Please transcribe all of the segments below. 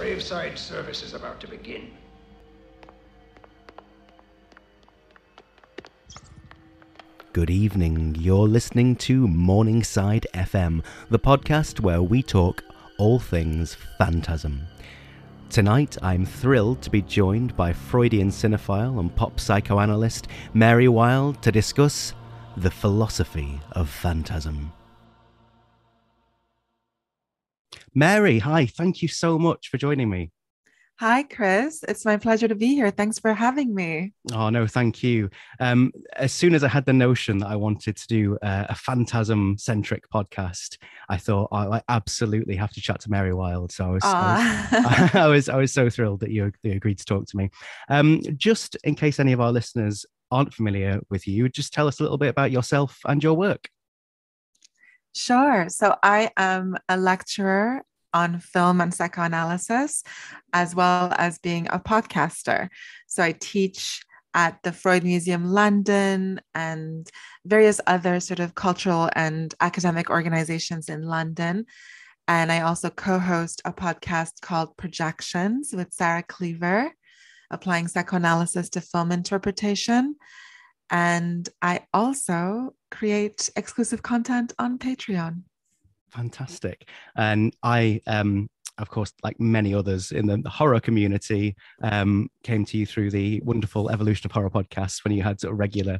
graveside service is about to begin. Good evening. You're listening to Morningside FM, the podcast where we talk all things Phantasm. Tonight, I'm thrilled to be joined by Freudian cinephile and pop psychoanalyst Mary Wilde to discuss the philosophy of Phantasm. Mary, hi. Thank you so much for joining me. Hi, Chris. It's my pleasure to be here. Thanks for having me. Oh, no, thank you. As soon as I had the notion that I wanted to do a Phantasm-centric podcast, I thought I absolutely have to chat to Mary Wilde. So I was so thrilled that you agreed to talk to me. Just in case any of our listeners aren't familiar with you, just tell us a little bit about yourself and your work. Sure. So I am a lecturer on film and psychoanalysis, as well as being a podcaster. So I teach at the Freud Museum London and various other sort of cultural and academic organizations in London. And I also co-host a podcast called Projections with Sarah Cleaver, applying psychoanalysis to film interpretation. And I also create exclusive content on Patreon. Fantastic. And I, of course, like many others in the horror community, came to you through the wonderful Evolution of Horror podcasts when you had sort of regular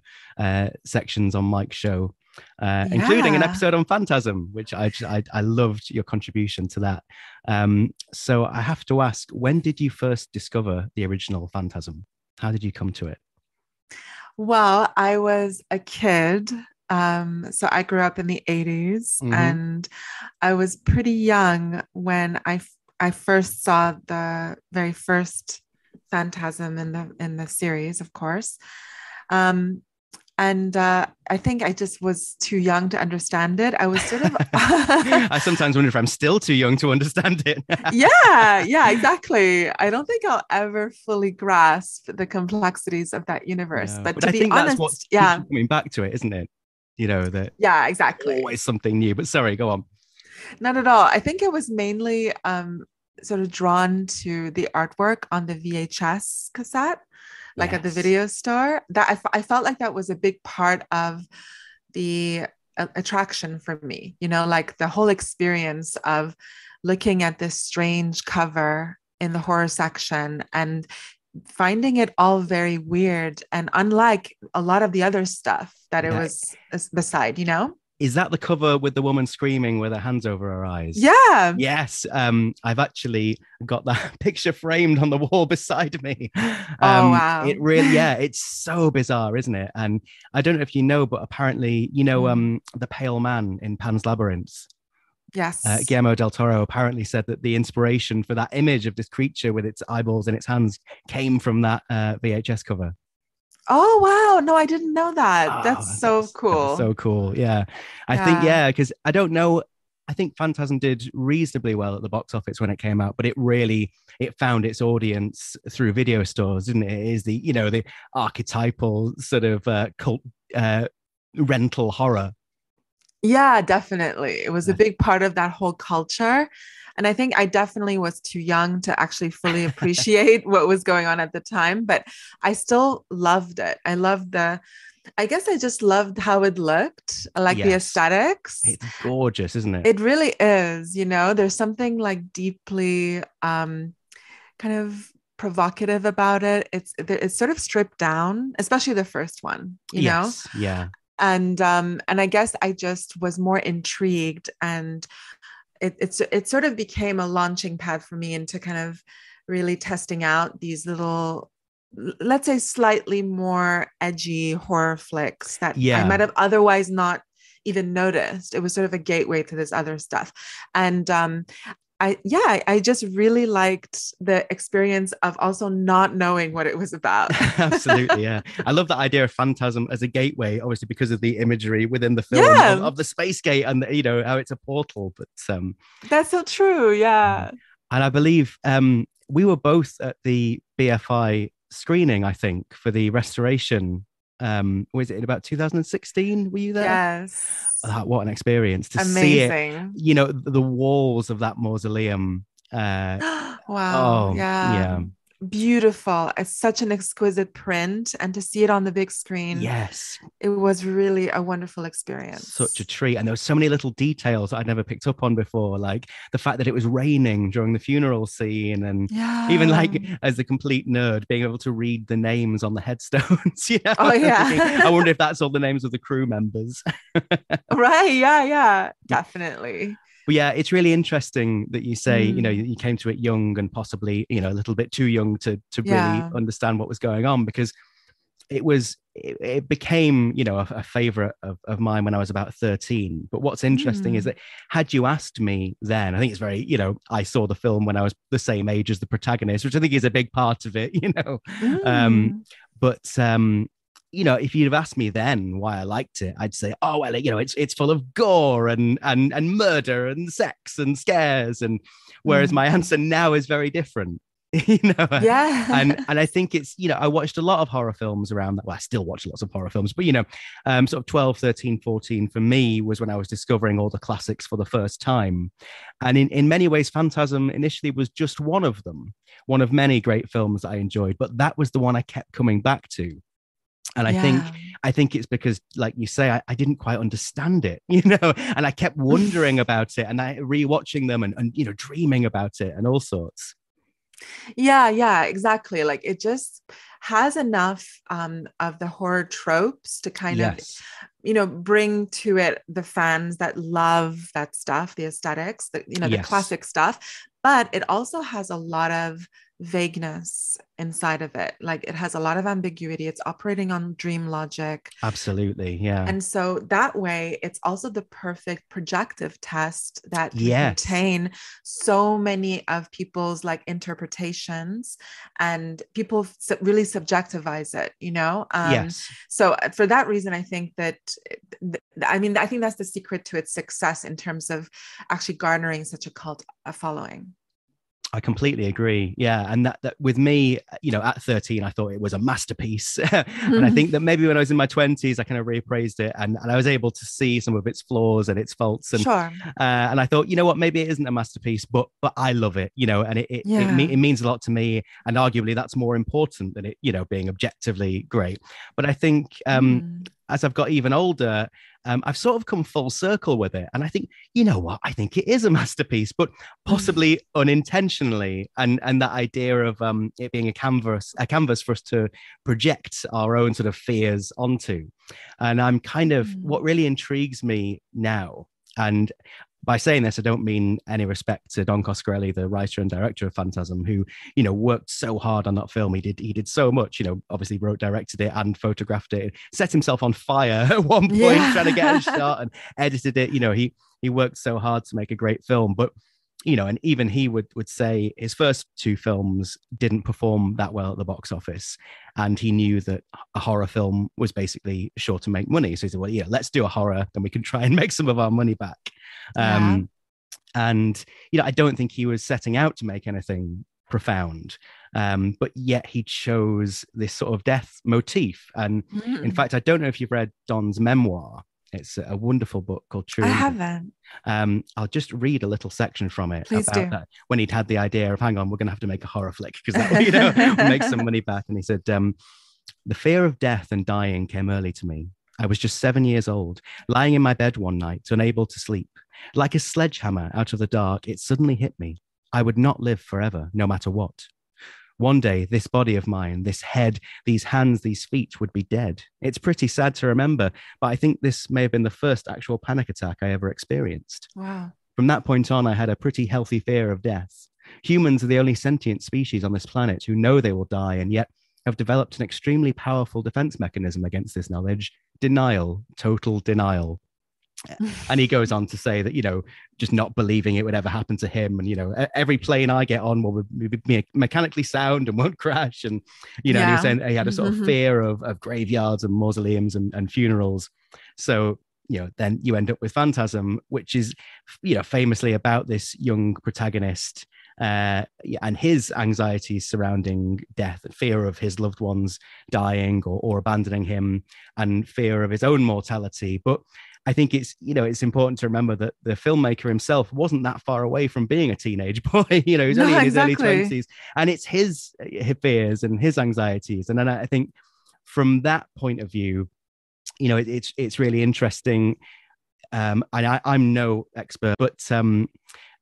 sections on Mike's show, including an episode on Phantasm, which I loved your contribution to that. So I have to ask, when did you first discover the original Phantasm? How did you come to it? Well, I was a kid. So I grew up in the 80s, and I was pretty young when I first saw the very first Phantasm in the series, of course. And I think I just was too young to understand it. I was sort of I sometimes wonder if I'm still too young to understand it. Yeah, exactly. I don't think I'll ever fully grasp the complexities of that universe. No, but I to be think honest, that's what keeps you coming back to it, isn't it? You know, that exactly. Always something new. But sorry, go on. Not at all. I think it was mainly sort of drawn to the artwork on the VHS cassette, like at the video store. That I felt like that was a big part of the attraction for me, you know, like the whole experience of looking at this strange cover in the horror section and finding it all very weird and unlike a lot of the other stuff that it was beside, you know? Is that the cover with the woman screaming with her hands over her eyes? Yeah. Yes. I've actually got that picture framed on the wall beside me. Oh, wow. It really, it's so bizarre, isn't it? And I don't know if you know, but apparently, you know, the pale man in Pan's Labyrinth. Yes. Guillermo del Toro apparently said that the inspiration for that image of this creature with its eyeballs in its hands came from that VHS cover. Oh, wow. No, I didn't know that. That's so cool. So cool. Yeah. I think, because I don't know. I think Phantasm did reasonably well at the box office when it came out, but it found its audience through video stores, didn't it? It is the archetypal sort of cult rental horror. Yeah, definitely. It was a big part of that whole culture. And I think I definitely was too young to actually fully appreciate what was going on at the time, but I still loved it. I guess I just loved how it looked, like the aesthetics. It's gorgeous, isn't it? It really is. You know, there's something like deeply kind of provocative about it. It's sort of stripped down, especially the first one, you know? Yeah. And I guess I just was more intrigued, and it sort of became a launching pad for me into kind of really testing out these little, let's say, slightly more edgy horror flicks that I might have otherwise not even noticed. It was sort of a gateway to this other stuff. And I just really liked the experience of also not knowing what it was about. Absolutely, yeah. I love that idea of Phantasm as a gateway, obviously because of the imagery within the film of the space gate and, you know, how it's a portal. But that's so true, yeah. And I believe we were both at the BFI screening, I think, for the restoration. Was it in about 2016? Were you there? Yes. What an experience to see it. You know, the walls of that mausoleum Wow. Oh, Yeah. yeah. Beautiful. It's such an exquisite print. And to see it on the big screen, Yes. it was really a wonderful Such a experience. treat. And there were so many little details I'd never picked up on before, like the fact that it was raining during the funeral scene. And even Yeah. like as a complete nerd, being able to read the names on the headstones, Oh, thinking, I yeah. wonder if that's all the names of the crew members. Right. Yeah. Yeah. Definitely. But yeah, it's really interesting that you say, Mm, you came to it young and possibly, a little bit too young to really yeah. understand what was going on, because it became, a favorite of mine when I was about 13. But what's interesting is Mm, that had you asked me then, I think it's very, I saw the film when I was the same age as the protagonist, which I think is a big part of it, Um, mm, but if you'd have asked me then why I liked it, I'd say, oh well, it's full of gore and murder and sex and scares, and whereas mm. my answer now is very different. you know Yeah. and I think it's, I watched a lot of horror films around that. Well, I still watch lots of horror films, but sort of 12, 13, 14 for me was when I was discovering all the classics for the first time. And in many ways, Phantasm initially was just one of them, one of many great films that I enjoyed, but that was the one I kept coming back to. And Yeah. I think it's because, like you say, I didn't quite understand it, and I kept wondering about it, and I rewatching them and dreaming about it and all sorts. Yeah, yeah, exactly. Like it just has enough of the horror tropes to kind of, Yes. bring to it the fans that love that stuff, the aesthetics, the Yes. classic stuff. But it also has a lot of vagueness inside of it. Like it has a lot of ambiguity. It's operating on dream logic. Absolutely. Yeah. And so that way, it's also the perfect projective test that can Yes. contain so many of people's like interpretations, and people really subjectivize it. Yes. So for that reason, I think that, I think that's the secret to its success in terms of actually garnering such a cult following. I completely agree. Yeah. And that with me, at 13, I thought it was a masterpiece. And I think that maybe when I was in my 20s, I kind of reappraised it, and I was able to see some of its flaws and its faults. Sure. And I thought, you know what, maybe it isn't a masterpiece, but I love it, and Yeah. it means a lot to me. And arguably that's more important than it, being objectively great. But I think Mm. as I've got even older, I've sort of come full circle with it. And I think, you know what, I think it is a masterpiece, but possibly unintentionally. And that idea of it being a canvas for us to project our own sort of fears onto. And I'm kind of, Mm. what really intrigues me now, and by saying this, I don't mean any respect to Don Coscarelli, the writer and director of Phantasm, who, worked so hard on that film. He did so much, obviously wrote, directed it and photographed it, set himself on fire at one point trying to get a Yeah. shot, and edited it. He worked so hard to make a great film. But and even he would say his first two films didn't perform that well at the box office, and he knew that a horror film was basically sure to make money. So he said, well, yeah, let's do a horror, then we can try and make some of our money back. Yeah. And I don't think he was setting out to make anything profound, but yet he chose this sort of death motif. And in Mm. fact, I don't know if you've read Don's memoir. It's a wonderful book called True I Impact. haven't. I'll just read a little section from it Please about do. that, when he'd had the idea of, hang on, we're going to have to make a horror flick because that will, will make some money back. And he said, the fear of death and dying came early to me. I was just 7 years old, lying in my bed one night, unable to sleep. Like a sledgehammer out of the dark, it suddenly hit me. I would not live forever, no matter what. One day, this body of mine, this head, these hands, these feet would be dead. It's pretty sad to remember, but I think this may have been the first actual panic attack I ever experienced. Wow. From that point on, I had a pretty healthy fear of death. Humans are the only sentient species on this planet who know they will die, and yet have developed an extremely powerful defense mechanism against this knowledge: denial, total denial. And he goes on to say that, just not believing it would ever happen to him. And, every plane I get on will be mechanically sound and won't crash. And he was Yeah. saying he had a sort of fear of graveyards and mausoleums and funerals. So, then you end up with Phantasm, which is, famously about this young protagonist and his anxieties surrounding death, fear of his loved ones dying or abandoning him, and fear of his own mortality. But I think it's, it's important to remember that the filmmaker himself wasn't that far away from being a teenage boy. He's only in his early 20s, and it's his fears and his anxieties. And then I think from that point of view, it's really interesting. And I'm no expert, but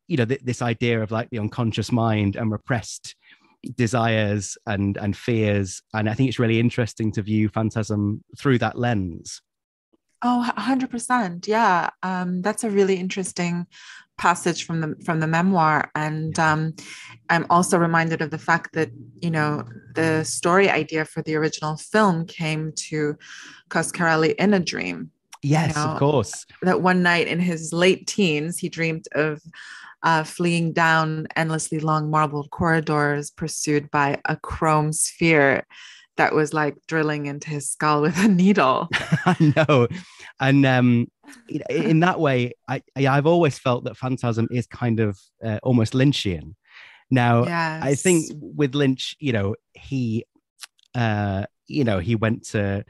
this idea of like the unconscious mind and repressed desires and fears, and I think it's really interesting to view Phantasm through that lens. Oh, 100%. Yeah. That's a really interesting passage from the memoir. And I'm also reminded of the fact that, the story idea for the original film came to Coscarelli in a dream. Yes, of course. That one night in his late teens, he dreamed of fleeing down endlessly long marble corridors pursued by a chrome sphere that was like drilling into his skull with a needle. I know. And in that way, I've always felt that Phantasm is kind of almost Lynchian. Now, yes. I think with Lynch, he went to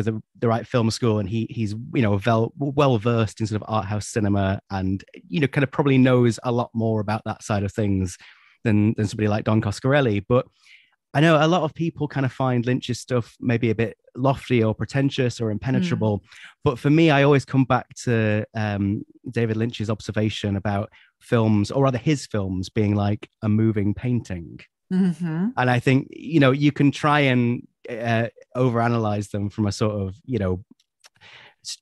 the right film school, and he's well versed in sort of art house cinema, and kind of probably knows a lot more about that side of things than somebody like Don Coscarelli. But I know a lot of people kind of find Lynch's stuff maybe a bit lofty or pretentious or impenetrable. But for me, I always come back to David Lynch's observation about films, or rather his films, being like a moving painting. Mm-hmm. And I think, you can try and overanalyze them from a sort of,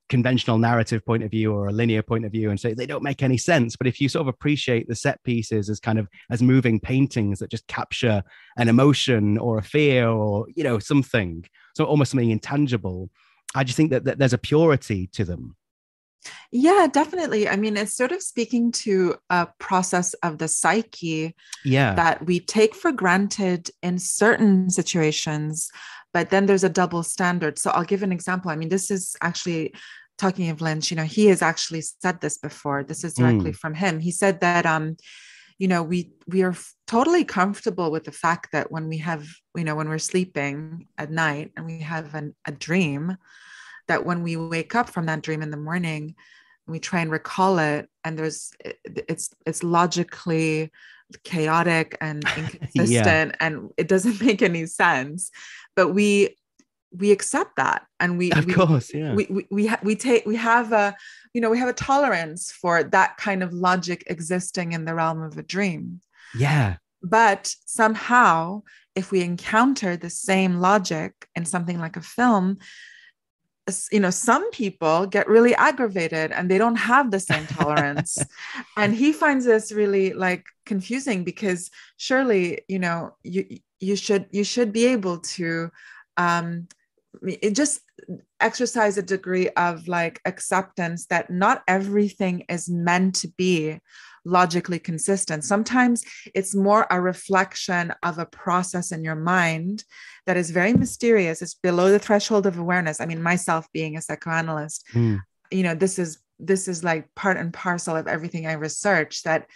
conventional narrative point of view or a linear point of view and say they don't make any sense. But if you sort of appreciate the set pieces as kind of as moving paintings that just capture an emotion or a fear or, something, so almost something intangible, I just think that there's a purity to them. Yeah, definitely. I mean, it's sort of speaking to a process of the psyche that we take for granted in certain situations, but then there's a double standard. So I'll give an example. I mean, this is actually talking of Lynch, he has actually said this before. This is directly from him. He said that, we are totally comfortable with the fact that when we have, when we're sleeping at night and we have a dream, that when we wake up from that dream in the morning, we try and recall it, and it's logically chaotic and inconsistent, and it doesn't make any sense. But we accept that, and we have a tolerance for that kind of logic existing in the realm of a dream. Yeah. But somehow, if we encounter the same logic in something like a film, some people get really aggravated and they don't have the same tolerance. And he finds this really like confusing, because surely, you should be able to just exercise a degree of like acceptance that not everything is meant to be logically consistent. Sometimes it's more a reflection of a process in your mind that is very mysterious. It's below the threshold of awareness. I mean, myself being a psychoanalyst, this is like part and parcel of everything I research, that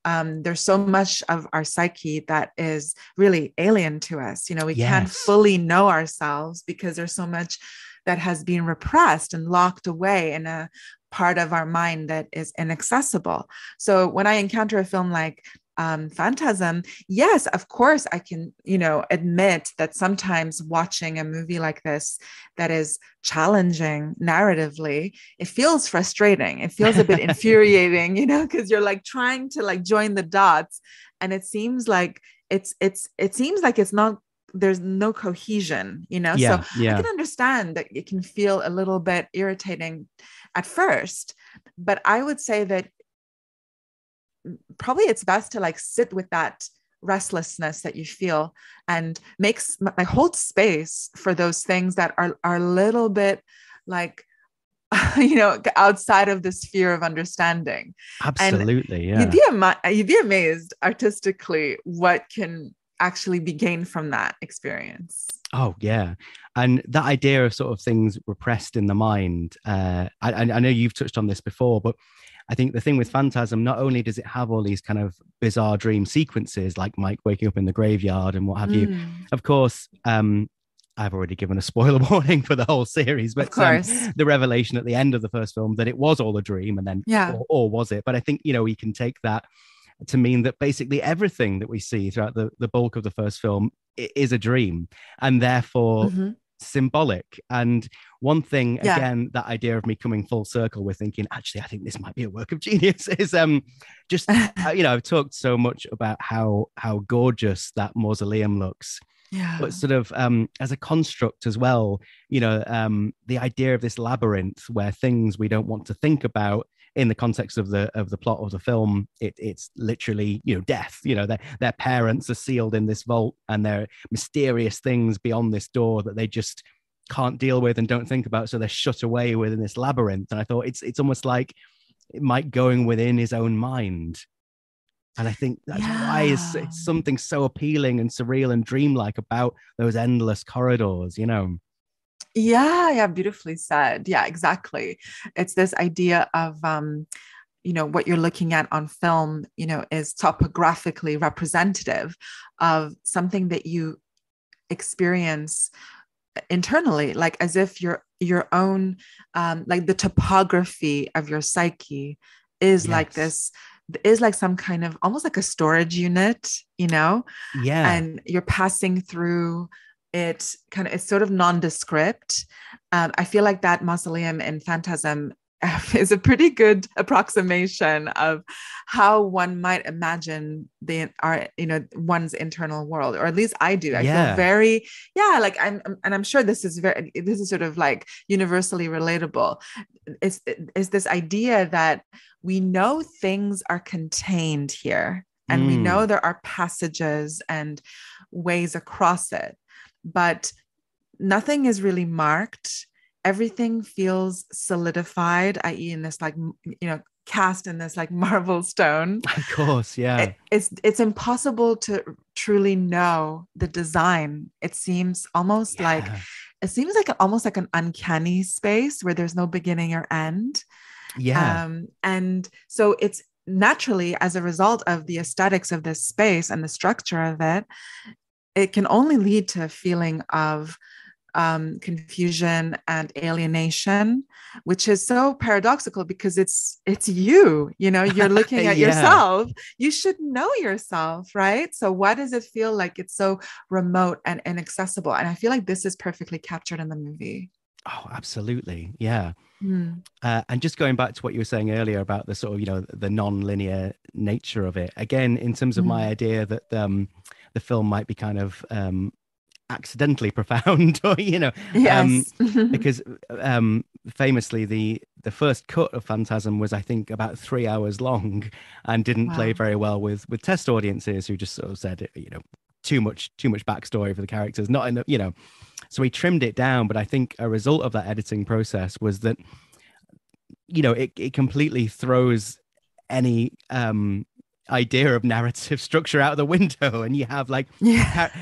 there's so much of our psyche that is really alien to us. We can't fully know ourselves because there's so much that has been repressed and locked away in a part of our mind that is inaccessible. So when I encounter a film like Phantasm, yes, of course, I can, admit that sometimes watching a movie like this that is challenging narratively, it feels frustrating. It feels a bit infuriating, because you're like trying to like join the dots, and it seems like it's not, there's no cohesion, so I can understand that it can feel a little bit irritating at first, but I would say that probably it's best to like sit with that restlessness that you feel and hold space for those things that are a little bit like, outside of the sphere of understanding. Absolutely. And you'd be amazed artistically what can actually be gained from that experience. Oh, yeah. And that idea of sort of things repressed in the mind, I know you've touched on this before, but I think the thing with Phantasm, not only does it have all these kind of bizarre dream sequences, like Mike waking up in the graveyard and what have you, of course, I've already given a spoiler warning for the whole series, but Of course. the revelation at the end of the first film that it was all a dream, and then, or was it? But I think, we can take that to mean that basically everything that we see throughout the bulk of the first film is a dream, and therefore symbolic. And one thing, again, that idea of me coming full circle with thinking, actually, I think this might be a work of genius, is just I've talked so much about how gorgeous that mausoleum looks. Yeah. But sort of as a construct as well, the idea of this labyrinth where things we don't want to think about in the context of the plot of the film, it's literally, death. Their parents are sealed in this vault, and there are mysterious things beyond this door that they just can't deal with and don't think about, so they're shut away within this labyrinth. And I thought it's almost like Mike going within his own mind. And I think that's why it's something so appealing and surreal and dreamlike about those endless corridors, Yeah, beautifully said. Yeah, exactly. It's this idea of, what you're looking at on film, is topographically representative of something that you experience internally, like as if your own, like the topography of your psyche is like this, is like some kind of almost like a storage unit, and you're passing through it. It's sort of nondescript. I feel like that mausoleum in Phantasm is a pretty good approximation of how one might imagine one's internal world, or at least I do. I feel very, like I'm sure this is sort of like universally relatable. It's this idea that we know things are contained here, and we know there are passages and ways across it, but nothing is really marked. Everything feels solidified, i.e. in this, like, cast in this like marble stone. Of course, yeah. It's impossible to truly know the design. It seems almost like almost like an uncanny space where there's no beginning or end. Yeah. And so it's naturally, as a result of the aesthetics of this space and the structure of it, it can only lead to a feeling of confusion and alienation, which is so paradoxical because it's you're looking at yourself. You should know yourself, right? So why does it feel like it's so remote and inaccessible? And I feel like this is perfectly captured in the movie. Oh, absolutely. Yeah. And just going back to what you were saying earlier about the sort of, the non-linear nature of it, again, in terms of my idea that the film might be kind of accidentally profound, or because famously the first cut of Phantasm was, I think, about 3 hours long, and didn't play very well with test audiences, who just sort of said, too much backstory for the characters, not enough, so we trimmed it down. But I think a result of that editing process was that it completely throws any idea of narrative structure out of the window, and you have like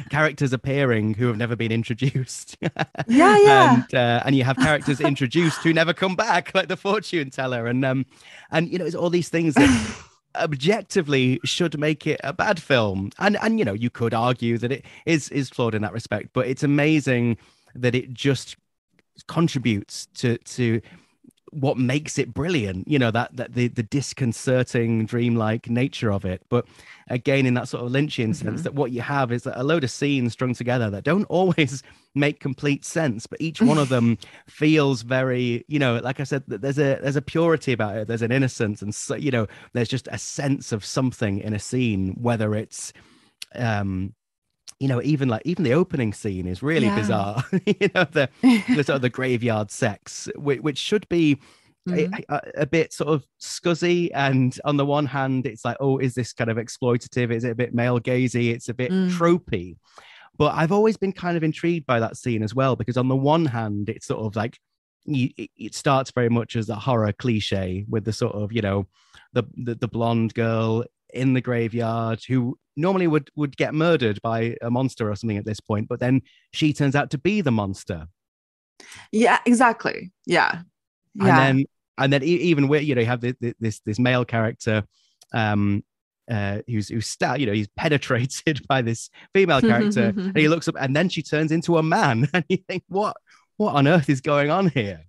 characters appearing who have never been introduced, and you have characters introduced who never come back, like the fortune teller, and it's all these things that objectively should make it a bad film, and you could argue that it is flawed in that respect, but it's amazing that it just contributes to what makes it brilliant, that the disconcerting dreamlike nature of it. But again, in that sort of Lynchian sense, that what you have is a load of scenes strung together that don't always make complete sense, but each one of them feels very, like I said, there's a purity about it, there's an innocence, and so, there's just a sense of something in a scene, whether it's even the opening scene is really bizarre. The sort of the graveyard sex, which should be a bit sort of scuzzy, and on the one hand it's like, oh, is this kind of exploitative, is it a bit male gazy, it's a bit tropey. But I've always been kind of intrigued by that scene as well, because on the one hand it's sort of like it starts very much as a horror cliche with the sort of the blonde girl in the graveyard who normally would get murdered by a monster or something at this point, but then she turns out to be the monster. Yeah, exactly. Yeah. And then even where you have this male character who's stout, he's penetrated by this female character, and he looks up, and then she turns into a man, and you think, what on earth is going on here?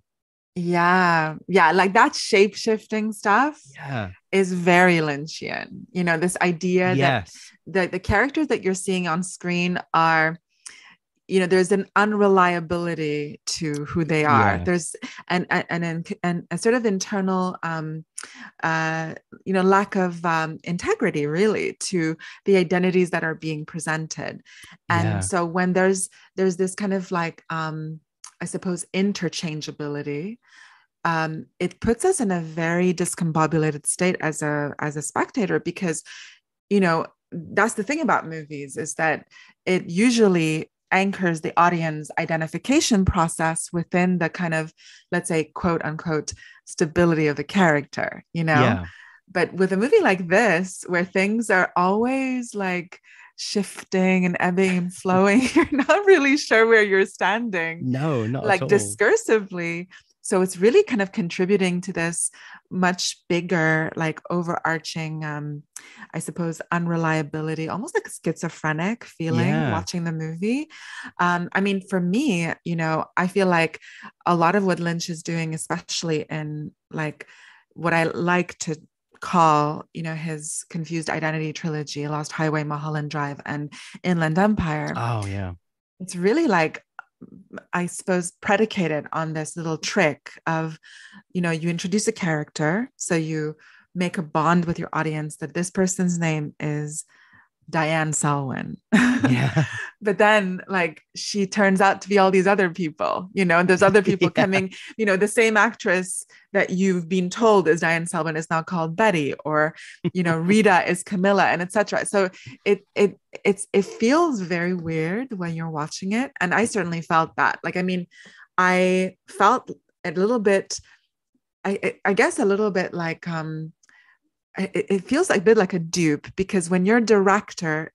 Yeah, like that shape-shifting stuff is very Lynchian. This idea that the characters that you're seeing on screen are, there's an unreliability to who they are. There's an a sort of internal lack of integrity, really, to the identities that are being presented. And so when there's this kind of like I suppose interchangeability, it puts us in a very discombobulated state as a spectator, because that's the thing about movies, is that it usually anchors the audience identification process within the kind of, let's say, quote unquote, stability of the character, But with a movie like this, where things are always like shifting and ebbing and flowing, you're not really sure where you're standing. No, not like at all. Discursively. So it's really kind of contributing to this much bigger, like overarching, I suppose, unreliability, almost like a schizophrenic feeling watching the movie. I mean, for me, I feel like a lot of what Lynch is doing, especially in like what I like to call, his Confused Identity trilogy, Lost Highway, Mulholland Drive, and Inland Empire. Oh, yeah. It's really like, I suppose, predicated on this little trick of, you introduce a character. So you make a bond with your audience that this person's name is Diane Selwyn. But then like she turns out to be all these other people, and there's other people coming, the same actress that you've been told is Diane Selwyn is now called Betty, or, Rita is Camilla, and etc. So it feels very weird when you're watching it. And I certainly felt that. Like, I mean, I felt a little bit, I guess a little bit like, it feels like a bit like a dupe, because when your director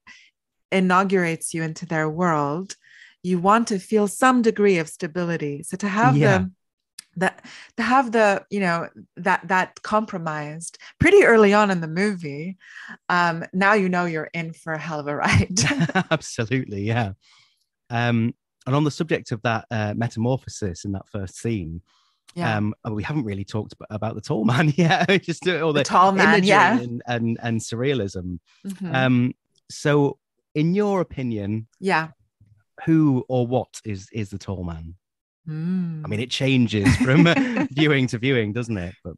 inaugurates you into their world, you want to feel some degree of stability. So to have that compromised pretty early on in the movie, now you're in for a hell of a ride. Absolutely, yeah. And on the subject of that metamorphosis in that first scene, we haven't really talked about the tall man yet. Just all the tall man, imagery and surrealism. Mm-hmm. So, in your opinion, who or what is the tall man? I mean, it changes from viewing to viewing, doesn't it? But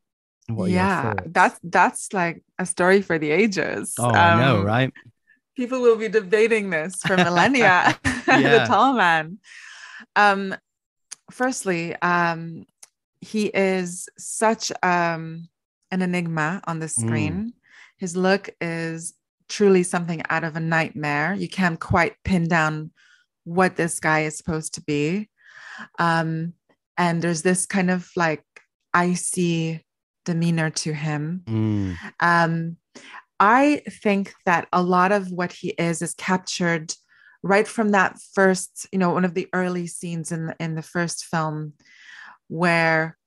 what are your thoughts? That's like a story for the ages. Oh, I know, right? People will be debating this for millennia. The tall man. Firstly, he is such an enigma on the screen. His look is truly something out of a nightmare. You can't quite pin down what this guy is supposed to be. And there's this kind of like icy demeanor to him. I think that a lot of what he is captured right from that first, one of the early scenes in the first film, where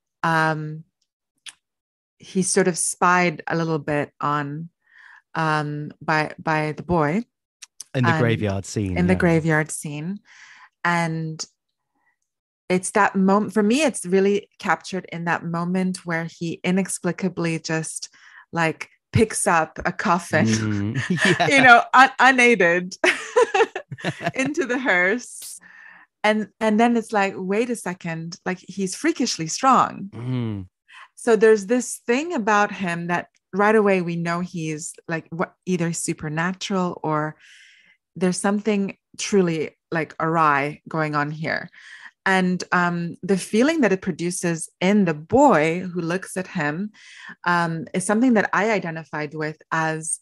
he sort of spied a little bit on by the boy in the graveyard scene. The graveyard scene, and it's that moment for me. It's really captured in that moment where he inexplicably just like picks up a coffin, unaided, into the hearse. And then it's like, wait a second, like he's freakishly strong. So there's this thing about him that right away we know he's like either supernatural or there's something truly like awry going on here. And the feeling that it produces in the boy who looks at him is something that I identified with as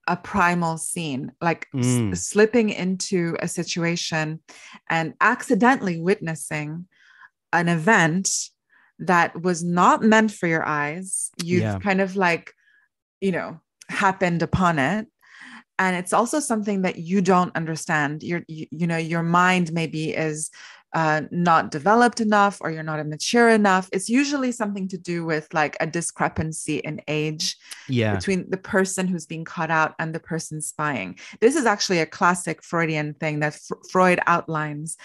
a primal scene, like slipping into a situation and accidentally witnessing an event that was not meant for your eyes. You've kind of like, happened upon it. And it's also something that you don't understand. Your mind maybe is not developed enough, or you're not mature enough. It's usually something to do with like a discrepancy in age between the person who's being caught out and the person spying. This is actually a classic Freudian thing that Freud outlines,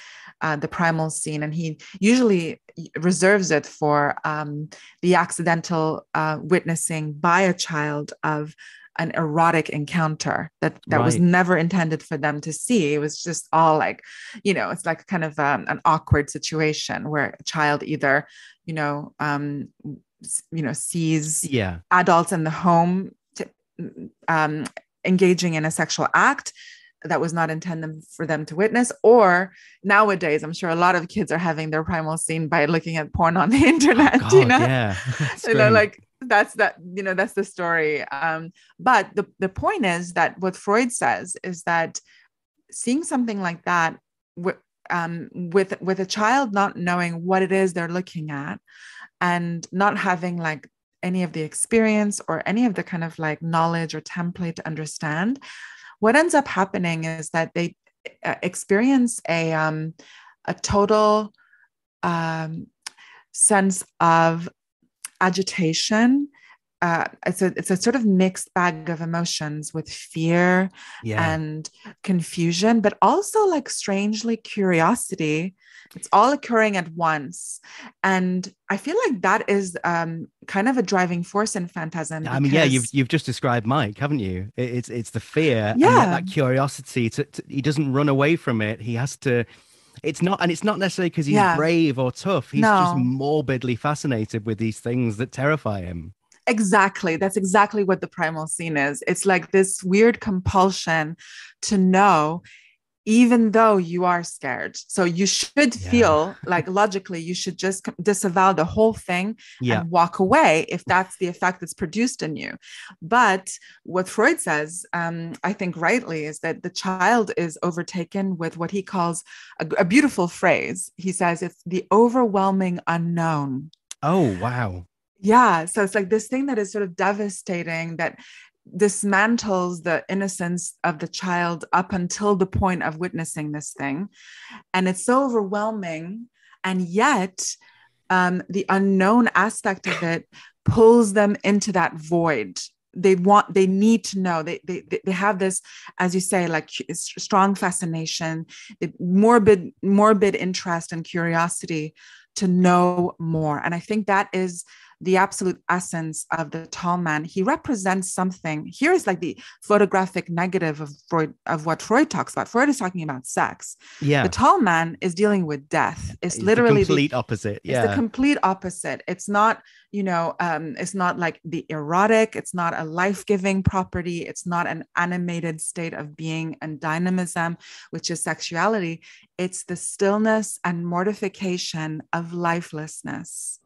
the primal scene, and he usually reserves it for the accidental witnessing by a child of an erotic encounter that was never intended for them to see. It was just all like, it's like kind of an awkward situation where a child either, sees adults in the home engaging in a sexual act that was not intended for them to witness. Or nowadays, I'm sure a lot of kids are having their primal scene by looking at porn on the internet. Oh, God, yeah. That's the story. But the point is that what Freud says is that seeing something like that with a child not knowing what it is they're looking at, and not having like any of the experience or any of the kind of like knowledge or template to understand, what ends up happening is that they experience a total sense of agitation. It's a sort of mixed bag of emotions with fear and confusion, but also like strangely curiosity. It's all occurring at once. And I feel like that is kind of a driving force in Phantasm. I mean, you've just described Mike, haven't you? It's the fear and that curiosity. He doesn't run away from it. He has to. It's not necessarily because he's brave or tough. He's just morbidly fascinated with these things that terrify him. Exactly. That's exactly what the primal scene is. It's like this weird compulsion to know, even though you are scared. So you should feel like logically you should just disavow the whole thing and walk away if that's the effect that's produced in you. But what Freud says, I think rightly, is that the child is overtaken with what he calls a beautiful phrase. He says it's the overwhelming unknown. Oh, wow. Yeah. So it's like this thing that is sort of devastating, that dismantles the innocence of the child up until the point of witnessing this thing. And it's so overwhelming. And yet the unknown aspect of it pulls them into that void. They need to know. They have this, as you say, like strong fascination, morbid interest and curiosity to know more. And I think that is the absolute essence of the tall man. He represents something. Here is like the photographic negative of Freud, of what Freud talks about. Freud is talking about sex. Yeah. The tall man is dealing with death. It's literally the complete opposite. Yeah. It's the complete opposite. It's not, it's not like the erotic. It's not a life-giving property. It's not an animated state of being and dynamism, which is sexuality. It's the stillness and mortification of lifelessness.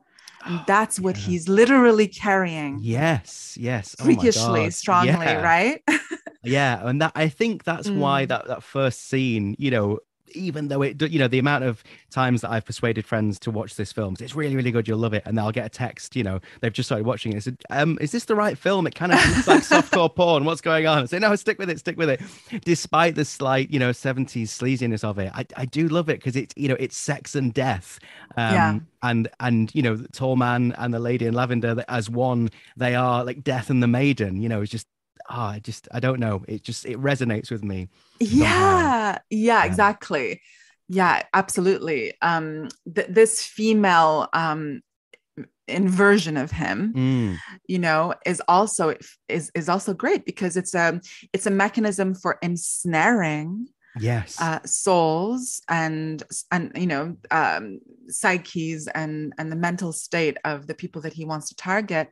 And that's what he's literally carrying. Yes. Freakishly, strongly, right? Yeah. And I think that's why that first scene, even though the amount of times that I've persuaded friends to watch this film, it's really, really good, you'll love it. And they'll get a text, they've just started watching it. I said, is this the right film? It kind of looks like softcore porn. What's going on? I say, no, stick with it. Despite the slight, 70s sleaziness of it, I do love it because it's sex and death. And the tall man and the lady in lavender, as one, they are like death and the maiden, it's just, I don't know. It resonates with me. Yeah, exactly. Yeah, absolutely. This female inversion of him, is also great because it's a mechanism for ensnaring souls and psyches and the mental state of the people that he wants to target,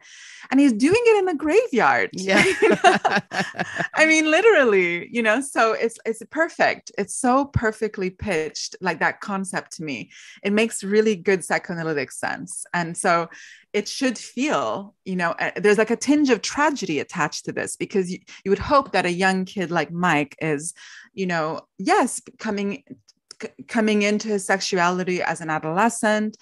and he's doing it in the graveyard. I mean, literally, so it's perfect. It's so perfectly pitched, like that concept to me. It makes really good psychoanalytic sense. And so it should feel, there's like a tinge of tragedy attached to this, because you would hope that a young kid like Mike is, coming into his sexuality as an adolescent,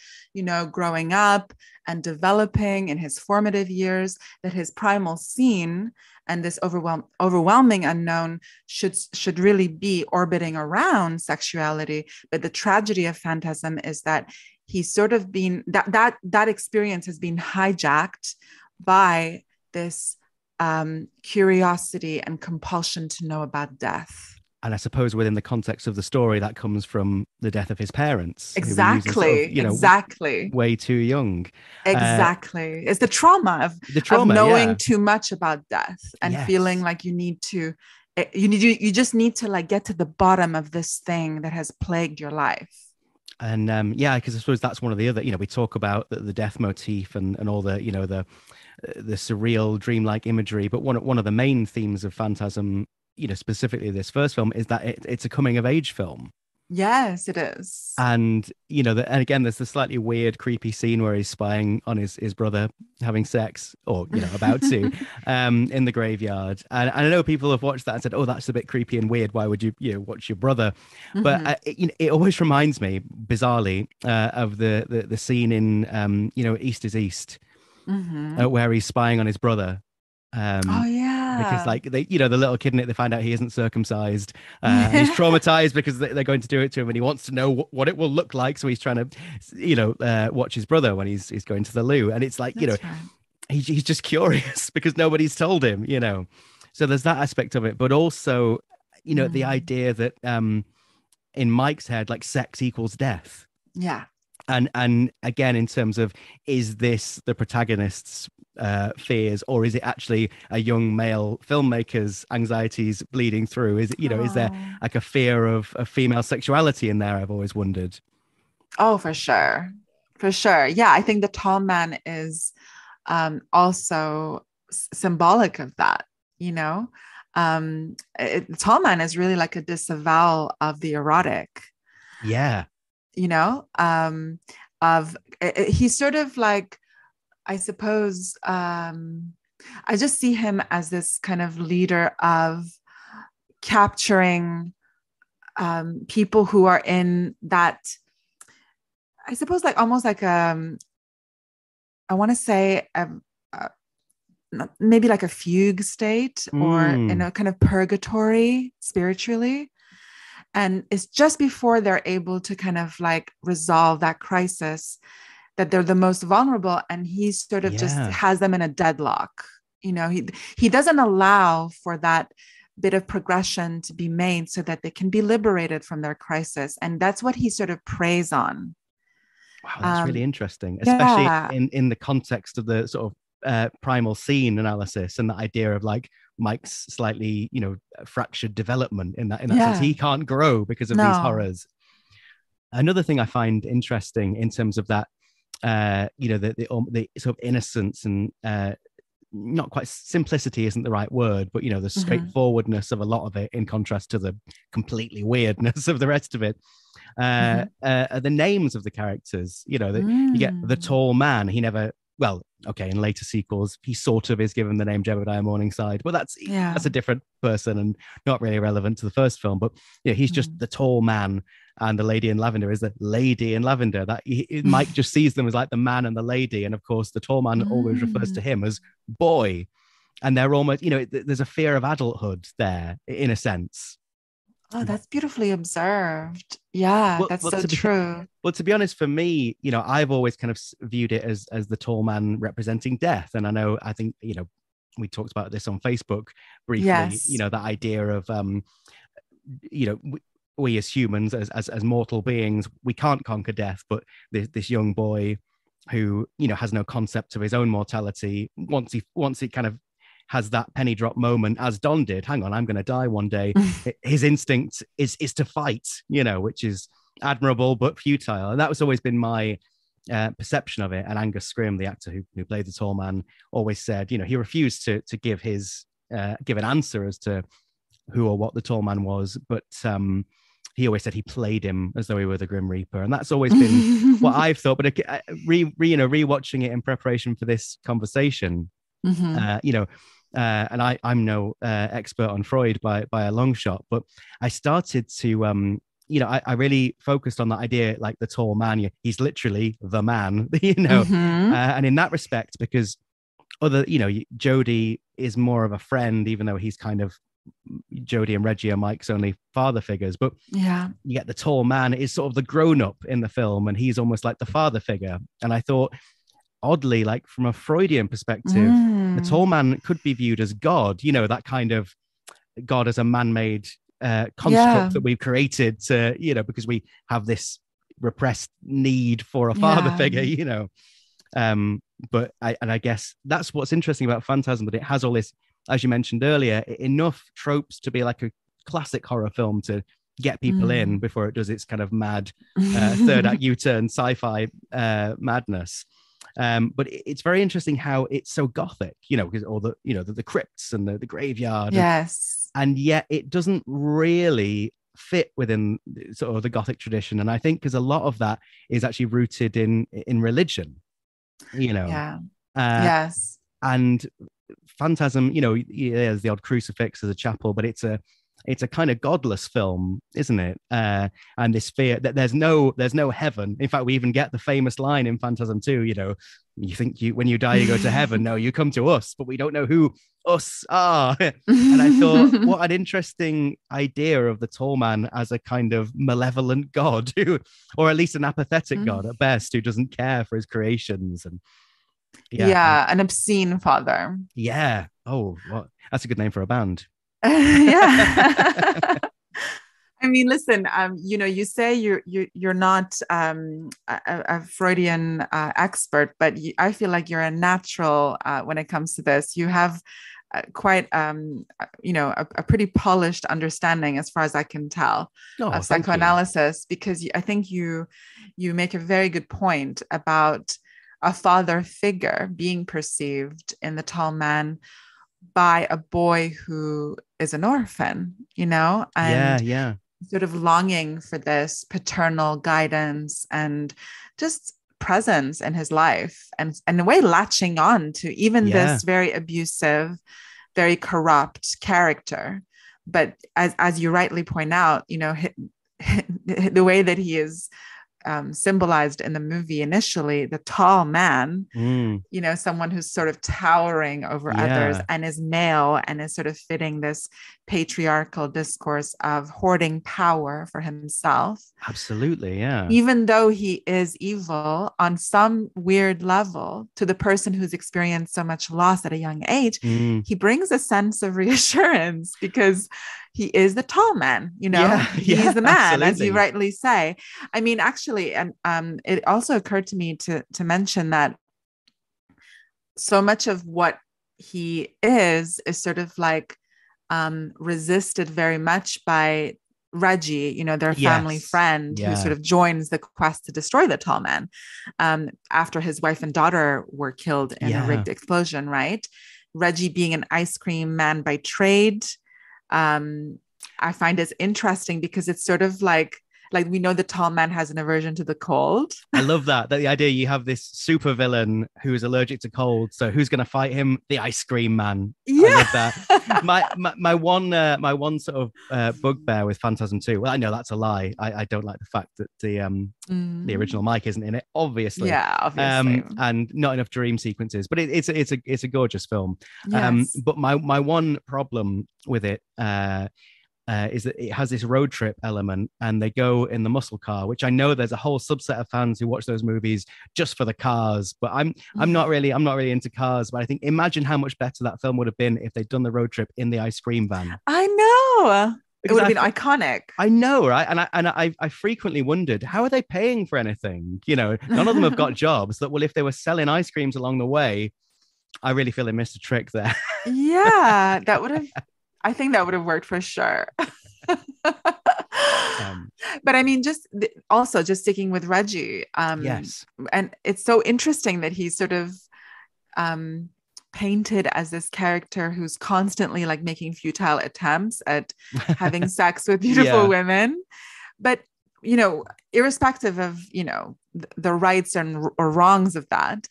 growing up and developing in his formative years, that his primal scene and this overwhelming unknown should really be orbiting around sexuality. But the tragedy of Phantasm is that he's sort of been that experience has been hijacked by this curiosity and compulsion to know about death. And I suppose within the context of the story, that comes from the death of his parents. Exactly. Exactly. Way too young. Exactly. It's the trauma of knowing too much about death and feeling like you just need to like get to the bottom of this thing that has plagued your life. And because I suppose that's one of the other, we talk about the death motif and all the, the surreal dreamlike imagery. But one of the main themes of Phantasm, specifically this first film, is that it's a coming of age film. Yes, it is. And and again, there's the slightly weird, creepy scene where he's spying on his brother having sex, or about to, in the graveyard. And I know people have watched that and said, "Oh, that's a bit creepy and weird. Why would you watch your brother?" Mm-hmm. But it always reminds me, bizarrely, of the scene in East is East, mm-hmm. Where he's spying on his brother. Oh yeah, because like they, the little kid in it, they find out he isn't circumcised. And he's traumatized because they're going to do it to him, and he wants to know what it will look like. So he's trying to, watch his brother when he's going to the loo, and it's like right. he's just curious because nobody's told him. So there's that aspect of it, but also the idea that in Mike's head, like sex equals death. Yeah. And again, in terms of, is this the protagonist's fears, or is it actually a young male filmmaker's anxieties bleeding through? Is it, is there like a fear of female sexuality in there? I've always wondered. Oh, for sure. Yeah, I think the tall man is also symbolic of that. The tall man is really like a disavowal of the erotic. Yeah. He's sort of like, I suppose, I just see him as this kind of leader of capturing people who are in that, I suppose, like almost like I want to say maybe like a fugue state, or in a kind of purgatory spiritually. And it's just before they're able to kind of like resolve that crisis that they're the most vulnerable. And he sort of just has them in a deadlock. He doesn't allow for that bit of progression to be made so that they can be liberated from their crisis. And that's what he sort of preys on. Wow, that's really interesting, especially in the context of the sort of primal scene analysis and the idea of like Mike's slightly, fractured development in that sense. He can't grow because of these horrors. Another thing I find interesting in terms of that, the sort of innocence and not quite simplicity isn't the right word, but the straightforwardness of a lot of it, in contrast to the completely weirdness of the rest of it. Are the names of the characters. You get the tall man. He never. Well, okay, in later sequels, he sort of is given the name Jebediah Morningside, but that's a different person and not really relevant to the first film. But he's just the tall man, and the lady in lavender is the lady in lavender. That Mike just sees them as like the man and the lady, and of course, the tall man always refers to him as boy, and they're almost, there's a fear of adulthood there in a sense. Oh, that's beautifully observed. Yeah, that's so true. Well, to be honest, for me, I've always kind of viewed it as the tall man representing death. And I think, we talked about this on Facebook briefly, that idea of, we as humans, as mortal beings, we can't conquer death, but this young boy who, has no concept of his own mortality, once he kind of has that penny drop moment, as Don did, hang on, I'm going to die one day. His instinct is to fight, which is admirable but futile. And that was always been my perception of it. And Angus Scrimm, the actor who played the tall man, always said, he refused to give give an answer as to who or what the tall man was, but he always said he played him as though he were the Grim Reaper. And that's always been what I've thought. But rewatching it in preparation for this conversation, and I'm no expert on Freud by a long shot, but I started to, I really focused on that idea, like the tall man. He's literally the man, and in that respect, because other, Jodie is more of a friend, even though he's kind of Jodie and Reggie are Mike's only father figures. But Yeah. you get the tall man is sort of the grown-up in the film, and he's almost like the father figure. And I thought, oddly, like from a Freudian perspective, the tall man could be viewed as God, that kind of God as a man-made construct that we've created to, because we have this repressed need for a father figure, but I guess that's what's interesting about Phantasm, that it has all this, as you mentioned earlier, enough tropes to be like a classic horror film to get people in before it does its kind of mad third act U-turn sci-fi madness. But it's very interesting how it's so gothic, because all the, the crypts and the graveyard. Yes. And yet it doesn't really fit within sort of the gothic tradition. And I think because a lot of that is actually rooted in religion, Yes. And Phantasm, there's the odd crucifix as a chapel, but it's a kind of godless film, isn't it? And this fear that there's no heaven. In fact, we even get the famous line in Phantasm 2, you think when you die, you go to heaven. No, you come to us, but we don't know who us are. And I thought, what an interesting idea of the tall man as a kind of malevolent god, or at least an apathetic god at best, who doesn't care for his creations. And an obscene father. Yeah. Oh, what? That's a good name for a band. Yeah. I mean, listen, you say you're not a Freudian expert, but I feel like you're a natural when it comes to this. You have quite, a pretty polished understanding, as far as I can tell, of psychoanalysis, because I think you make a very good point about a father figure being perceived in the tall man by a boy who is an orphan, and sort of longing for this paternal guidance and just presence in his life, and in a way latching on to even this very abusive, very corrupt character. But as you rightly point out, the way that he is symbolized in the movie initially, the tall man, someone who's sort of towering over others and is male and is sort of fitting this patriarchal discourse of hoarding power for himself. Absolutely, yeah. Even though he is evil on some weird level to the person who's experienced so much loss at a young age, he brings a sense of reassurance because he is the tall man, he's the man, absolutely. As you rightly say. I mean, actually, and it also occurred to me to mention that so much of what he is sort of like resisted very much by Reggie, their family friend, who sort of joins the quest to destroy the tall man after his wife and daughter were killed in a rigged explosion, right? Reggie being an ice cream man by trade, I find is interesting because it's sort of like we know the tall man has an aversion to the cold. I love that the idea you have this super villain who is allergic to cold. So who's going to fight him? The ice cream man. Yeah. I love that. my one sort of bugbear with Phantasm 2. Well, I know that's a lie. I don't like the fact that the original Mike isn't in it, obviously. Yeah, obviously. And not enough dream sequences, but it's a gorgeous film. Yes. But my one problem with it is that it has this road trip element, and they go in the muscle car, which I know there's a whole subset of fans who watch those movies just for the cars, but I'm not really into cars. But I think, imagine how much better that film would have been if they'd done the road trip in the ice cream van. I know. Because it would have been iconic. I know, right? And I frequently wondered, how are they paying for anything? None of them have got jobs. That, well, if they were selling ice creams along the way, I really feel they missed a trick there. Yeah, I think that would have worked for sure. But I mean, also sticking with Reggie. Yes. And it's so interesting that he's sort of painted as this character who's constantly like making futile attempts at having sex with beautiful women. But, irrespective of, the rights or wrongs of that,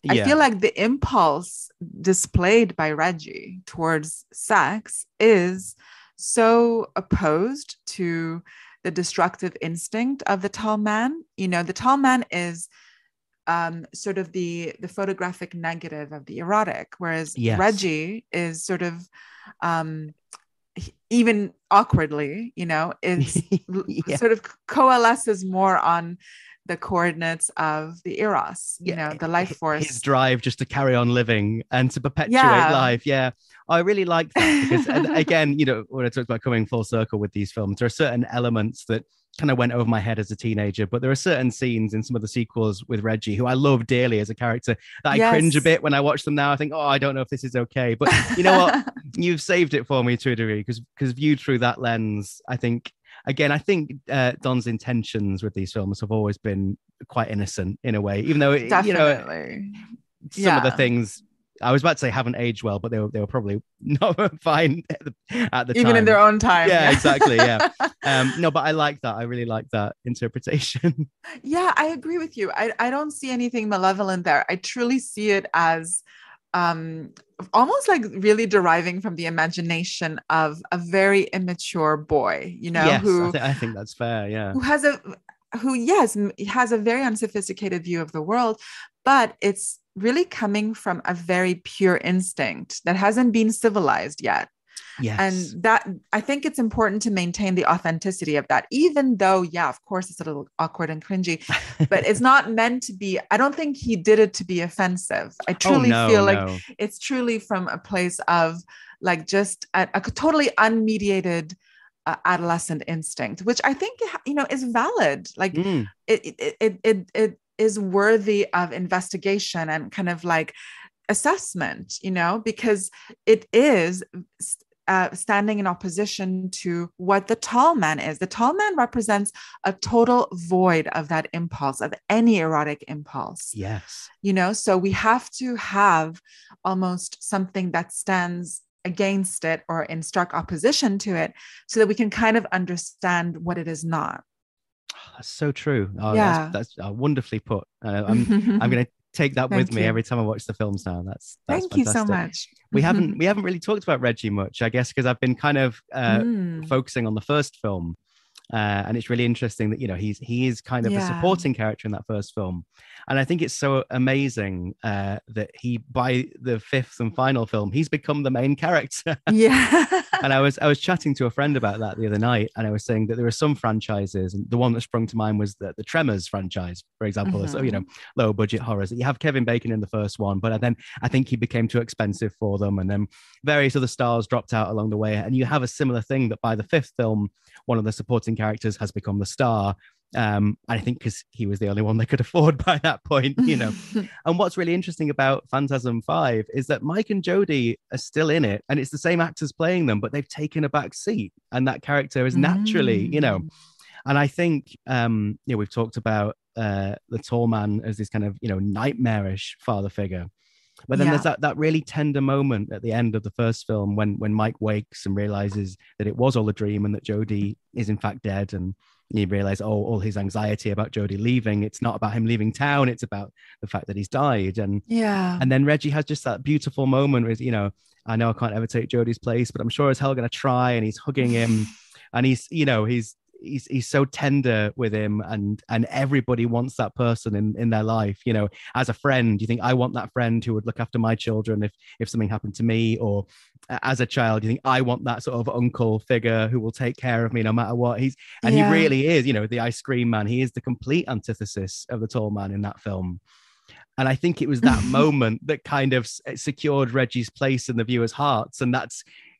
I feel like the impulse displayed by Reggie towards sex is so opposed to the destructive instinct of the tall man. The tall man is sort of the photographic negative of the erotic, whereas Yes. Reggie is sort of even awkwardly, is Yeah. sort of coalesces more on the coordinates of the eros, the life force. His drive just to carry on living and to perpetuate life. Yeah. I really like that because, again, when I talked about coming full circle with these films, there are certain elements that kind of went over my head as a teenager, but there are certain scenes in some of the sequels with Reggie, who I love dearly as a character, that I cringe a bit when I watch them now. I think, I don't know if this is okay, but you know what? You've saved it for me to a degree, because viewed through that lens, I think Don's intentions with these films have always been quite innocent in a way, even though definitely some of the things, I was about to say, haven't aged well, but they were probably not fine at the time, even in their own time. Yeah, exactly. Yeah. No, but I like that. I really like that interpretation. Yeah, I agree with you. I don't see anything malevolent there. I truly see it as almost like really deriving from the imagination of a very immature boy, Yes, who I think that's fair. Yeah. Who has a very unsophisticated view of the world, but it's really coming from a very pure instinct that hasn't been civilized yet. Yes. And that, I think it's important to maintain the authenticity of that, even though, of course, it's a little awkward and cringy, but it's not meant to be. I don't think he did it to be offensive. I truly feel like it's truly from a place of like just a totally unmediated adolescent instinct, which I think, is valid. Like it is worthy of investigation and kind of like assessment, because it is standing in opposition to what the tall man is. The tall man represents a total void of that impulse, of any erotic impulse. Yes. So we have to have almost something that stands against it or in stark opposition to it, so that we can kind of understand what it is not. That's so true. That's wonderfully put. I'm going to take that with me every time I watch the films now. That's Thank fantastic. you so much. We haven't really talked about Reggie much, I guess, because I've been kind of focusing on the first film. And it's really interesting that, he is kind of a supporting character in that first film. And I think it's so amazing that by the fifth and final film, he's become the main character. Yeah. And I was chatting to a friend about that the other night, and I was saying that there are some franchises, and the one that sprung to mind was the Tremors franchise, for example. So, low budget horrors. You have Kevin Bacon in the first one, but then I think he became too expensive for them. And then various other stars dropped out along the way. And you have a similar thing that by the fifth film, one of the supporting characters has become the star. I think because he was the only one they could afford by that point, And what's really interesting about Phantasm 5 is that Mike and Jodie are still in it, and it's the same actors playing them, but they've taken a back seat, and that character is naturally, And I think, we've talked about the tall man as this kind of, nightmarish father figure. But then there's that really tender moment at the end of the first film when Mike wakes and realizes that it was all a dream and that Jodie is in fact dead. And you realize, all his anxiety about Jodie leaving, it's not about him leaving town, it's about the fact that he's died. And then Reggie has just that beautiful moment with, I know I can't ever take Jodie's place, but I'm sure as hell going to try. And he's hugging him, and he's so tender with him, and everybody wants that person in their life. As a friend, you think, I want that friend who would look after my children if something happened to me, or as a child, you think, I want that sort of uncle figure who will take care of me no matter what. He really is, the ice cream man. He is the complete antithesis of the tall man in that film. And I think it was that moment that kind of secured Reggie's place in the viewers' hearts. And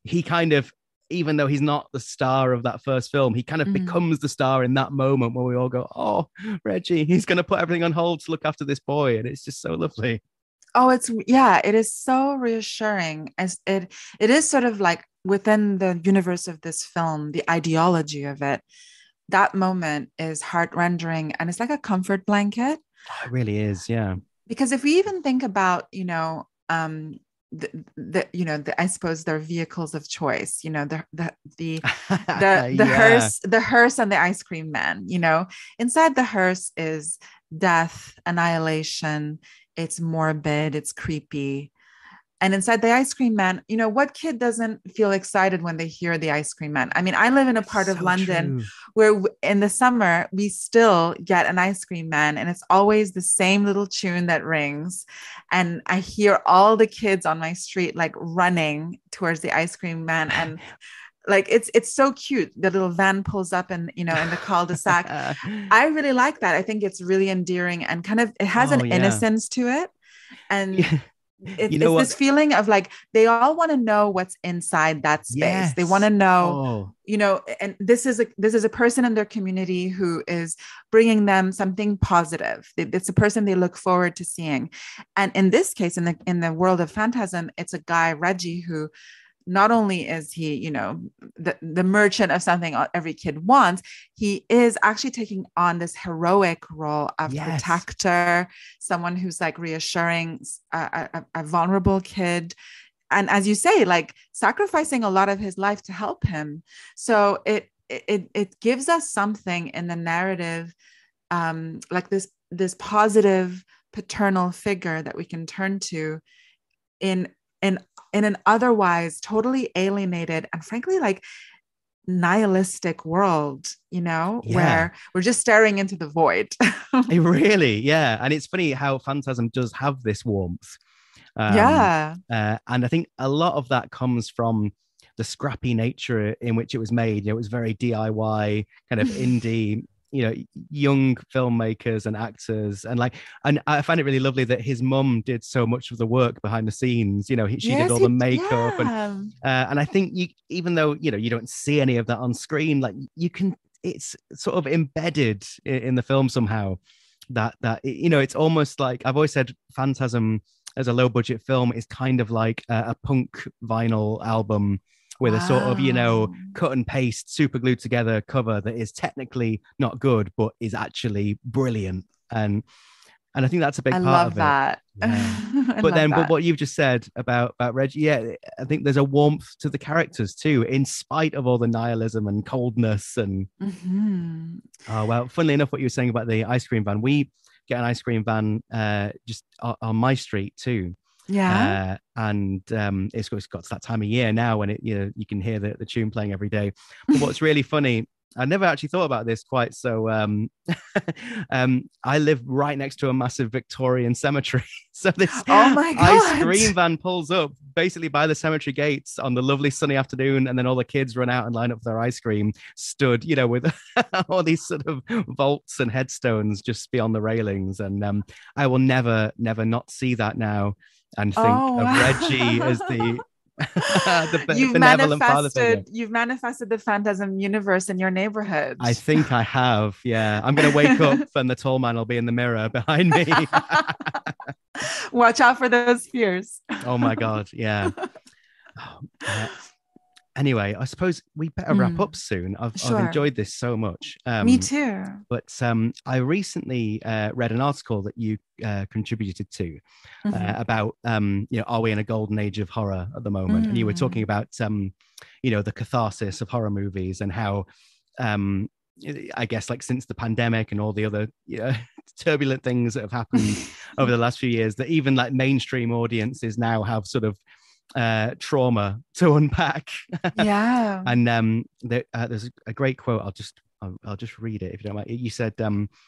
he kind of, even though he's not the star of that first film, he kind of becomes the star in that moment where we all go, oh, Reggie, he's going to put everything on hold to look after this boy. And it's just so lovely. Oh, it is so reassuring, as it is sort of like within the universe of this film, the ideology of it, that moment is heart-rendering, and it's like a comfort blanket. Oh, it really is. Yeah. Because if we even think about, I suppose they're vehicles of choice, the hearse and the ice cream man, inside the hearse is death, annihilation. It's morbid, it's creepy. And inside the ice cream man, you know, what kid doesn't feel excited when they hear the ice cream man? I mean, I live in a part of London where in the summer, we still get an ice cream man, and it's always the same little tune that rings. And I hear all the kids on my street like running towards the ice cream man. And like it's so cute. The little van pulls up and, you know, in the cul-de-sac. I really like that. I think it's really endearing and kind of, it has an innocence to it. And it's this feeling of like, they all want to know what's inside that space. Yes. They want to know, you know, and this is a person in their community who is bringing them something positive. It's a person they look forward to seeing. And in this case, in the world of Phantasm, it's a guy, Reggie, who not only is he, you know, the merchant of something every kid wants, he is actually taking on this heroic role of protector, someone who's like reassuring a vulnerable kid. And as you say, like sacrificing a lot of his life to help him. So it gives us something in the narrative, like this positive paternal figure that we can turn to in an otherwise totally alienated and frankly like nihilistic world, you know, where we're just staring into the void. Really, yeah. And it's funny how Phantasm does have this warmth. And I think a lot of that comes from the scrappy nature in which it was made. You know, it was very DIY, kind of indie, you know, young filmmakers and actors, and I find it really lovely that his mum did so much of the work behind the scenes. You know, she did all the makeup, and I think even though, you know, you don't see any of that on screen, like you can, it's sort of embedded in the film somehow. That you know, it's almost like, I've always said Phantasm as a low budget film is kind of like a punk vinyl album with a sort of, you know, cut and paste, super glued together cover that is technically not good, but is actually brilliant. And I think that's a big part of that. It. Yeah. But what you've just said about Reggie, I think there's a warmth to the characters too, in spite of all the nihilism and coldness. And oh, well, funnily enough, what you were saying about the ice cream van, we get an ice cream van just on my street too. And it's got to that time of year now when it, you know, you can hear the tune playing every day. But what's really funny, I never actually thought about this quite so. I live right next to a massive Victorian cemetery, so this ice cream van pulls up basically by the cemetery gates on the lovely sunny afternoon, and then all the kids run out and line up their ice cream, stood, you know, with all these sort of vaults and headstones just beyond the railings. And I will never not see that now and think of Reggie as the benevolent father figure. You've manifested the Phantasm universe in your neighborhood. I think I have. Yeah, I'm gonna wake up and the tall man will be in the mirror behind me. Watch out for those fears. Oh my god, yeah. Anyway, I suppose we better wrap up soon. I've enjoyed this so much. Me too. But I recently read an article that you contributed to about, you know, are we in a golden age of horror at the moment? And you were talking about, you know, the catharsis of horror movies and how, I guess, like since the pandemic and all the other turbulent things that have happened over the last few years, that even like mainstream audiences now have sort of trauma to unpack. And there's a great quote. I'll just read it if you don't mind. You said,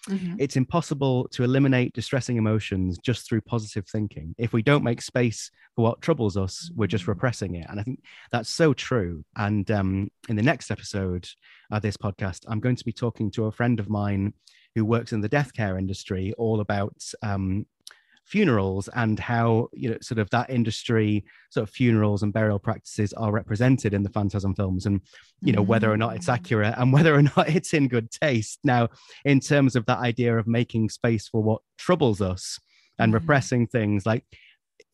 it's impossible to eliminate distressing emotions just through positive thinking. If we don't make space for what troubles us, we're just repressing it. And I think that's so true. And in the next episode of this podcast, I'm going to be talking to a friend of mine who works in the death care industry, all about funerals and how, you know, sort of that industry, sort of funerals and burial practices are represented in the Phantasm films, and, you know, whether or not it's accurate and whether or not it's in good taste. Now, in terms of that idea of making space for what troubles us and repressing things, like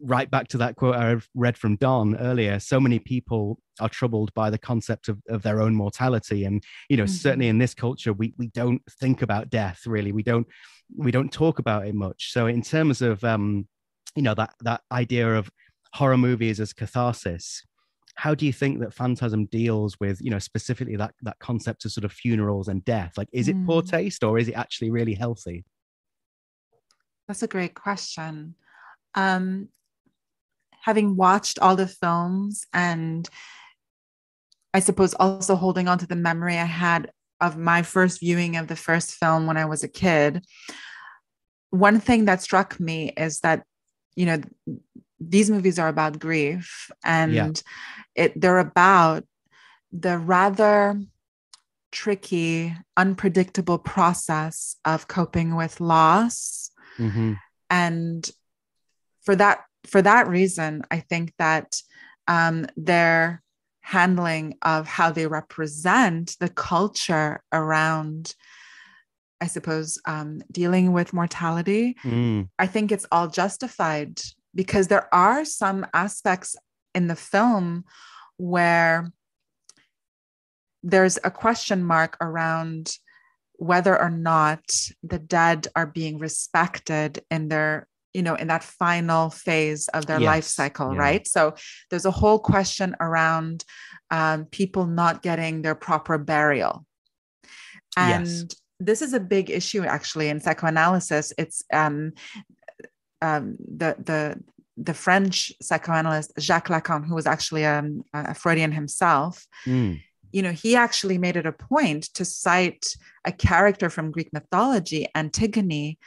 right back to that quote I read from Don earlier, so many people are troubled by the concept of their own mortality. And, you know, certainly in this culture, we don't think about death, really. We don't talk about it much. So in terms of, you know, that idea of horror movies as catharsis, how do you think that Phantasm deals with, you know, specifically that concept of sort of funerals and death? Like, is it poor taste or is it actually really healthy? That's a great question. having watched all the films, and I suppose also holding on to the memory I had of my first viewing of the first film when I was a kid, one thing that struck me is that, you know, these movies are about grief, and they're about the rather tricky, unpredictable process of coping with loss. Mm-hmm. And for that reason, I think that their handling of how they represent the culture around, I suppose, dealing with mortality, I think it's all justified, because there are some aspects in the film where there's a question mark around whether or not the dead are being respected in their, you know, in that final phase of their life cycle, right? So there's a whole question around people not getting their proper burial. And this is a big issue, actually, in psychoanalysis. It's the French psychoanalyst Jacques Lacan, who was actually a Freudian himself. You know, he actually made it a point to cite a character from Greek mythology, Antigone,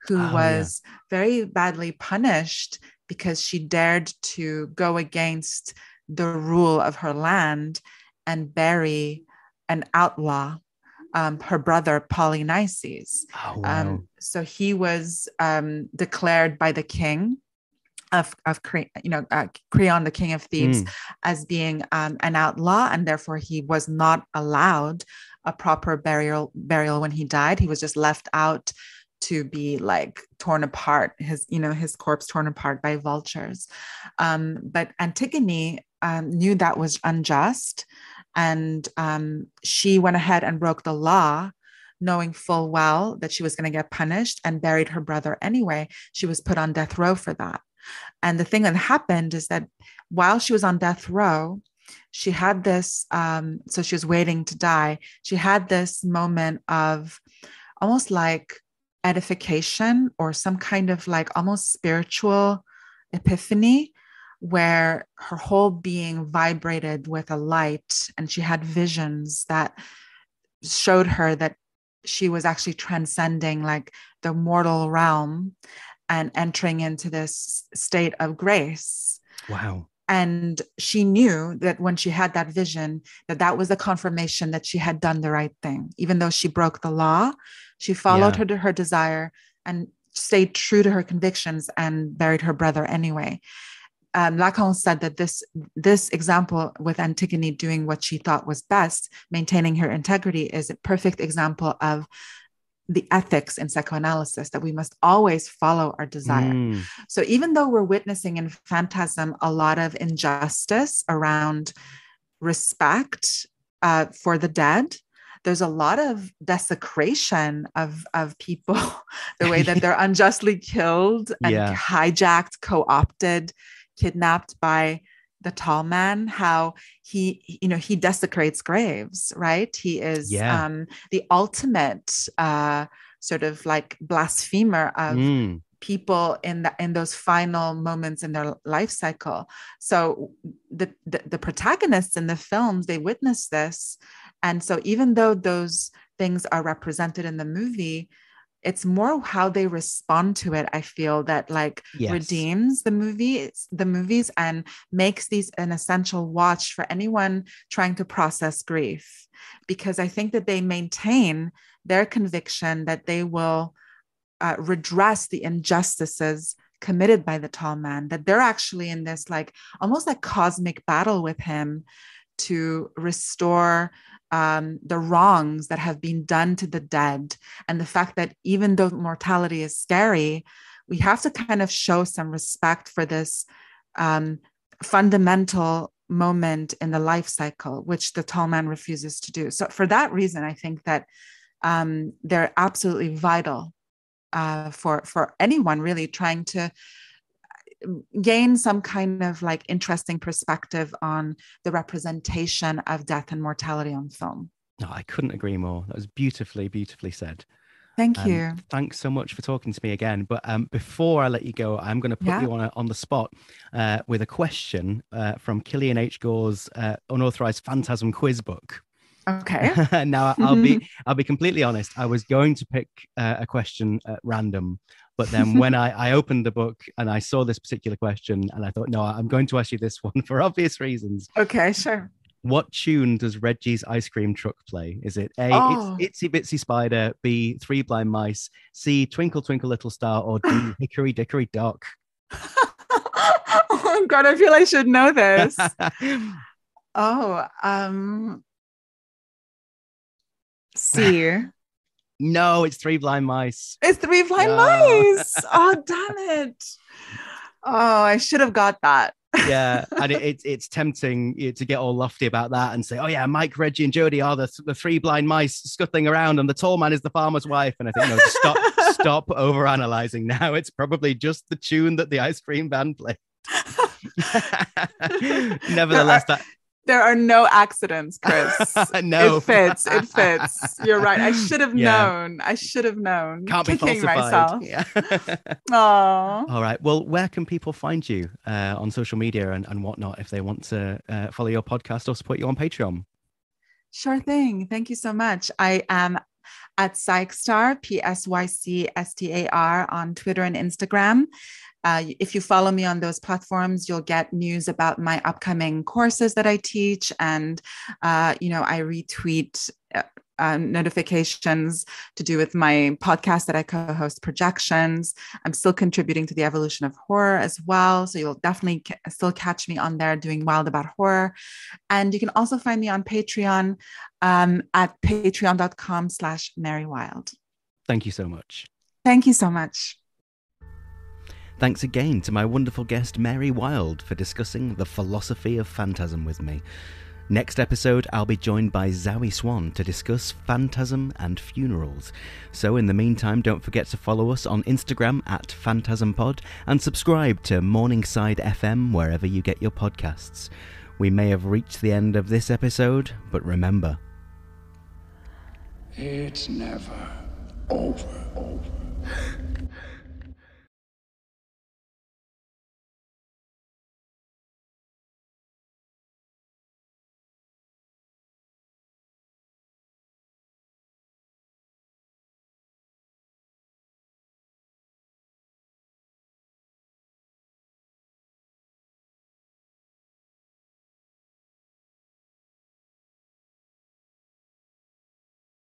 who was very badly punished because she dared to go against the rule of her land and bury an outlaw, her brother Polynices. So he was declared by the king of Creon, the king of Thebes, as being an outlaw, and therefore he was not allowed a proper burial when he died. He was just left out to be like torn apart, his corpse torn apart by vultures. But Antigone knew that was unjust, and she went ahead and broke the law, knowing full well that she was going to get punished, and buried her brother anyway. She was put on death row for that. And the thing that happened is that while she was on death row, she had this, so she was waiting to die. She had this moment of almost like edification, or some kind of like almost spiritual epiphany, where her whole being vibrated with a light, and she had visions that showed her that she was actually transcending like the mortal realm and entering into this state of grace. Wow. And she knew that when she had that vision, that was the confirmation that she had done the right thing. Even though she broke the law, she followed her desire and stayed true to her convictions and buried her brother anyway. Lacan said that this example with Antigone doing what she thought was best, maintaining her integrity, is a perfect example of the ethics in psychoanalysis, that we must always follow our desire. So even though we're witnessing in Phantasm a lot of injustice around respect for the dead, there's a lot of desecration of people, the way that they're unjustly killed and hijacked, co-opted, kidnapped by the tall man, how he desecrates graves, right? He is the ultimate sort of like blasphemer of people in those final moments in their life cycle. So the protagonists in the films, they witness this. And so even though those things are represented in the movie, it's more how they respond to it, I feel, that like redeems the movies and makes these an essential watch for anyone trying to process grief. Because I think that they maintain their conviction that they will redress the injustices committed by the tall man, that they're actually in this like almost like cosmic battle with him to restore the wrongs that have been done to the dead. And the fact that even though mortality is scary, we have to kind of show some respect for this fundamental moment in the life cycle, which the tall man refuses to do. So for that reason, I think that they're absolutely vital for anyone really trying to gain some kind of like interesting perspective on the representation of death and mortality on film. No, I couldn't agree more. That was beautifully, beautifully said. Thank you. Thanks so much for talking to me again. But before I let you go, I'm going to put you on the spot with a question from Killian H. Gore's unauthorized Phantasm quiz book. Okay. Now I'll be completely honest. I was going to pick a question at random, but then when I opened the book and I saw this particular question, and I thought, no, I'm going to ask you this one for obvious reasons. Okay, sure. What tune does Reggie's ice cream truck play? Is it A, It's Itsy Bitsy Spider, B, Three Blind Mice, C, Twinkle Twinkle Little Star, or D, Hickory Dickory Dock? Oh God, I feel I should know this. C. No, it's Three Blind Mice. It's Three Blind Mice. Oh, damn it. Oh, I should have got that. Yeah, and it's tempting to get all lofty about that and say, oh yeah, Mike, Reggie, and Jody are the three blind mice scuttling around, and the tall man is the farmer's wife. And I think, no, stop overanalyzing now. It's probably just the tune that the ice cream band played. Nevertheless, there are no accidents, Chris. No. It fits. You're right. I should have known. Can't be falsified. Myself. Yeah. Aww. All right. Well, where can people find you on social media and whatnot if they want to follow your podcast or support you on Patreon? Sure thing. Thank you so much. I am at Psychstar, PSYCSTAR on Twitter and Instagram. If you follow me on those platforms, you'll get news about my upcoming courses that I teach. And, I retweet notifications to do with my podcast that I co-host, Projections. I'm still contributing to the evolution of horror as well. So you'll definitely still catch me on there doing Wild About Horror. And you can also find me on Patreon at patreon.com/MaryWild. Thank you so much. Thank you so much. Thanks again to my wonderful guest, Mary Wild, for discussing the philosophy of Phantasm with me. Next episode, I'll be joined by Zoe Swan to discuss Phantasm and funerals. So in the meantime, don't forget to follow us on Instagram at PhantasmPod and subscribe to Morningside FM wherever you get your podcasts. We may have reached the end of this episode, but remember, it's never over.